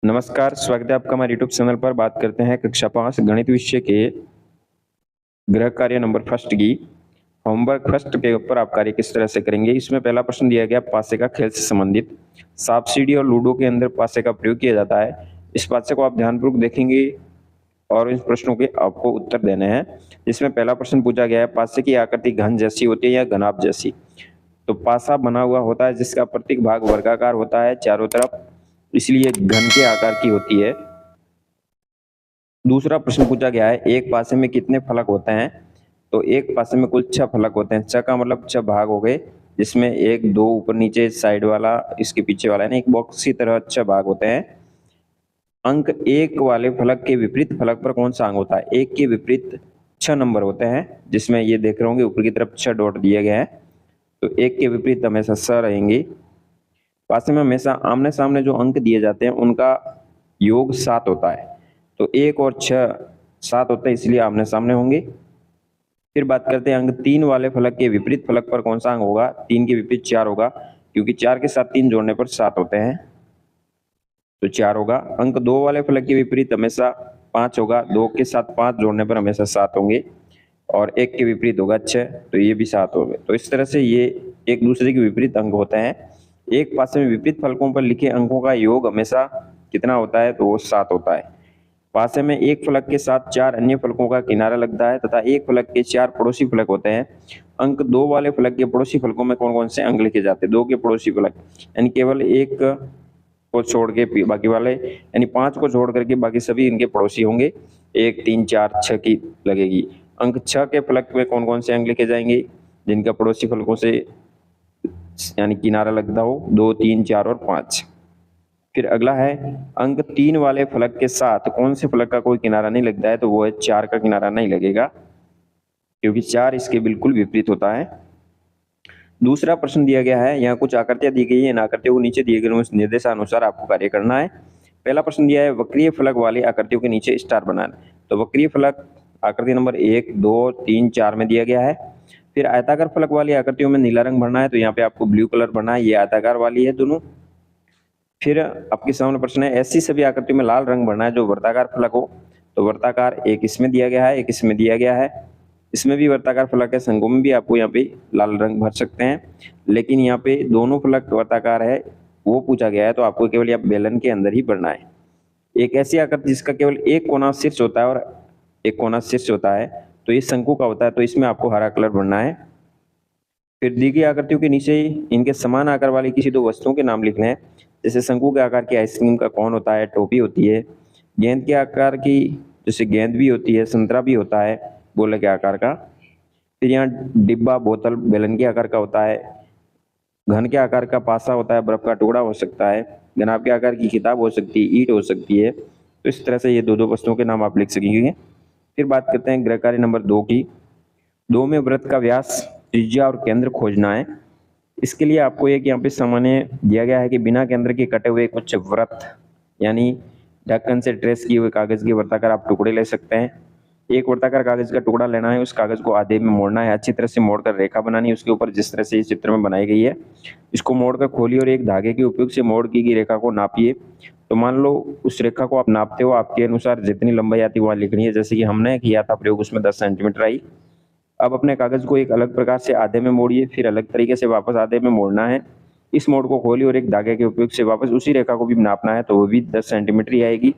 नमस्कार, स्वागत है आपका हमारे यूट्यूब चैनल पर। बात करते हैं कक्षा 5 गणित विषय के गृह कार्य नंबर फर्स्ट की होमवर्क फर्स्ट के ऊपर आप कार्य किस तरह से करेंगे। इसमें पहला प्रश्न दिया गया पासे का खेल से संबंधित। सांप सीढ़ी और लूडो के अंदर पासे का प्रयोग किया जाता है। इस पासे को आप ध्यानपूर्वक देखेंगे और इन प्रश्नों के आपको उत्तर देने हैं। इसमें पहला प्रश्न पूछा गया है पासे की आकृति घन जैसी होती है या घनाभ जैसी। तो पासा बना हुआ होता है जिसका प्रत्येक भाग वर्गाकार होता है चारों तरफ, इसलिए घन के आकार की होती है। दूसरा प्रश्न पूछा गया है एक पासे में कितने फलक होते हैं। तो एक पासे में कुल 6 फलक होते हैं। 6 का मतलब 6 भाग हो गए, जिसमें 1 2 ऊपर नीचे साइड वाला इसके पीछे वाला है, एक बॉक्स की तरह 6 भाग होते हैं। अंक 1 वाले फलक के विपरीत फलक पर कौन सा अंक होता है। 1 के विपरीत 6 नंबर होते हैं, जिसमें ये देख रहे होंगे ऊपर की तरफ 6 डॉट दिए गए हैं। तो 1 के विपरीत हमेशा 6 रहेंगे। पासे में हमेशा आमने सामने जो अंक दिए जाते हैं उनका योग 7 होता है। तो 1 और 6 7 होता है, इसलिए आमने सामने होंगे। फिर बात करते हैं अंक 3 वाले फलक के विपरीत फलक पर कौन सा अंक होगा। 3 के विपरीत 4 होगा, क्योंकि 4 के साथ 3 जोड़ने पर 7 होते हैं, तो 4 होगा। अंक 2 वाले फलक के विपरीत हमेशा 5 होगा। 2 के साथ 5 जोड़ने पर हमेशा 7 होंगे। और 1 के विपरीत होगा 6, तो ये भी 7 हो गए। तो इस तरह से ये एक दूसरे के विपरीत अंक होते हैं। एक पासे में विपरीत फलकों पर लिखे अंकों का योग हमेशा कितना होता है, तो वो 7 होता है। पासे में एक फलक के साथ 4 अन्य फलकों का किनारा लगता है तथा एक फलक के 4 पड़ोसी फलक होते हैं। अंक 2 वाले फलक के पड़ोसी फलकों में कौन कौन से अंक लिखे जाते हैं। 2 के पड़ोसी फलक यानी केवल एक को छोड़ के बाकी वाले, यानी 5 को छोड़ करके बाकी सभी इनके पड़ोसी होंगे। 1 3 4 6 की लगेगी। अंक 6 के फलक में कौन कौन से अंक लिखे जाएंगे, जिनका पड़ोसी फलकों से यानी किनारा लगता हो। 2 3 4 और 5। फिर अगला है अंक 3 वाले फलक के साथ कौन से फलक का कोई किनारा नहीं लगता है। तो वो है 4 का किनारा नहीं लगेगा, क्योंकि 4 इसके बिल्कुल विपरीत होता है। दूसरा प्रश्न दिया गया है, यहाँ कुछ आकृतियां दी गई है, इन आकृतियों को नीचे दिए गए निर्देशानुसार आपको कार्य करना है। पहला प्रश्न दिया है वक्रीय फलक वाली आकृतियों के नीचे स्टार बनाना। तो वक्रीय फलक आकृति नंबर 1 2 3 4 में दिया गया है। फिर आयताकार फलक वाली आकृतियों में नीला रंग भरना है, तो यहाँ पे आपको ब्लू कलर भरना है। ये आयताकार वाली है दोनों। फिर आपके सामने प्रश्न है ऐसी सभी आकृतियों में लाल रंग भरना है जो वर्ताकार फलक हो। तो वर्ताकार एक इसमें दिया गया है, एक इसमें दिया गया है। इसमें भी वर्ताकार फलक है, शंकु में भी आपको यहाँ पे लाल रंग भर सकते हैं, लेकिन यहाँ पे दोनों फलक वर्ताकार है वो पूछा गया है, तो आपको केवल यहाँ बेलन के अंदर ही भरना है। एक ऐसी आकृति जिसका केवल एक कोना शीर्ष होता है और एक कोना शीर्ष होता है, तो ये शंकु का होता है, तो इसमें आपको हरा कलर भरना है। फिर दी गई आकृतियों के नीचे इनके समान आकार वाली किसी 2 वस्तुओं के नाम लिखने हैं। जैसे शंकु के आकार की आइसक्रीम का कौन होता है, टोपी होती है। गेंद के आकार की जैसे गेंद भी होती है, संतरा भी होता है गोले के आकार का। फिर यहाँ डिब्बा बोतल बेलन के आकार का होता है। घन के आकार का पासा होता है, बर्फ का टुकड़ा हो सकता है। घनाभ के आकार की किताब हो सकती है, ईंट हो सकती है। तो इस तरह से ये 2 वस्तुओं के नाम आप लिख सकेंगे। फिर बात करते हैं गृह कार्य नंबर 2 की। 2 में वृत्त का व्यास, त्रिज्या और केंद्र खोजना है। इसके लिए आपको एक यहाँ पे सामान्य दिया गया है कि बिना केंद्र के कटे हुए कुछ वृत्त यानी ढक्कन से ट्रेस किए हुए कागज के वर्ताकार आप टुकड़े ले सकते हैं। एक वर्ताकार कागज का टुकड़ा लेना है, उस कागज को आधे में मोड़ना है, अच्छी तरह से मोड़कर रेखा बनानी है उसके ऊपर, जिस तरह से इस चित्र में बनाई गई है। इसको मोड़कर खोलिए और एक धागे के उपयोग से मोड़ की गई रेखा को नापिए। तो मान लो उस रेखा को आप नापते हो, आपके अनुसार जितनी लंबाई आती है वहां लिखनी है। जैसे कि हमने किया था प्रयोग, उसमें 10 सेंटीमीटर आई। अब अपने कागज को एक अलग प्रकार से आधे में मोड़िए, फिर अलग तरीके से वापस आधे में मोड़ना है। इस मोड़ को खोलिए और एक धागे के उपयोग से वापस उसी रेखा को भी नापना है, तो वो भी 10 सेंटीमीटर ही आएगी।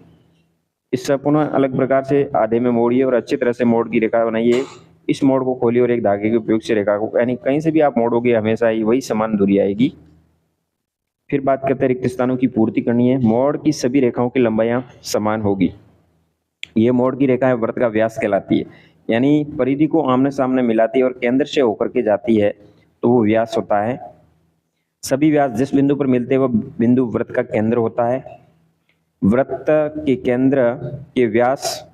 इससे पुनः अलग प्रकार से आधे में मोड़िए और अच्छी तरह से मोड़ की रेखा बनाइए। इस मोड़ को खोलिए और एक धागे के उपयोग से रेखा को, यानी कहीं से भी आप मोड़ोगे हमेशा ही वही समान दूरी आएगी। फिर बात करते हैं रिक्त स्थानों की पूर्ति करनी है। मोड़ की सभी रेखाओं की लंबाइयां समान होगी। ये मोड़ की रेखा है वृत्त का व्यास कहलाती है, यानी परिधि को आमने सामने मिलाती है और केंद्र से होकर के जाती है, तो वो व्यास होता है। सभी व्यास जिस बिंदु पर मिलते हैं वह बिंदु वृत्त का केंद्र होता है। वृत्त के केंद्र के व्यास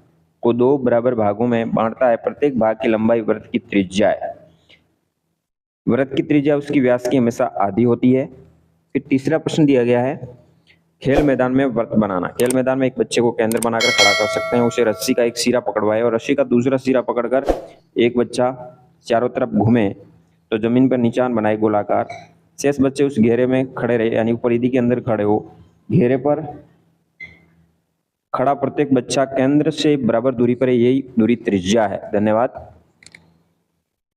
को 2 बराबर भागों में बांटता है। प्रत्येक भाग की लंबाई वृत्त की त्रिज्या है। वृत्त की त्रिज्या उसकी व्यास की हमेशा आधी होती है। फिर तीसरा प्रश्न दिया गया है खेल मैदान में वृत्त बनाना। खेल मैदान में एक बच्चे को केंद्र बनाकर खड़ा कर सकते हैं। उसे रस्सी का एक सिरा पकड़वाए और रस्सी का दूसरा सिरा पकड़कर एक बच्चा चारों तरफ घूमे तो जमीन पर निशान बनाए गोलाकार। शेष बच्चे उस घेरे में खड़े रहे, यानी परिधि के अंदर खड़े हो। घेरे पर खड़ा प्रत्येक बच्चा केंद्र से बराबर दूरी पर है, यही दूरी त्रिज्या है। धन्यवाद।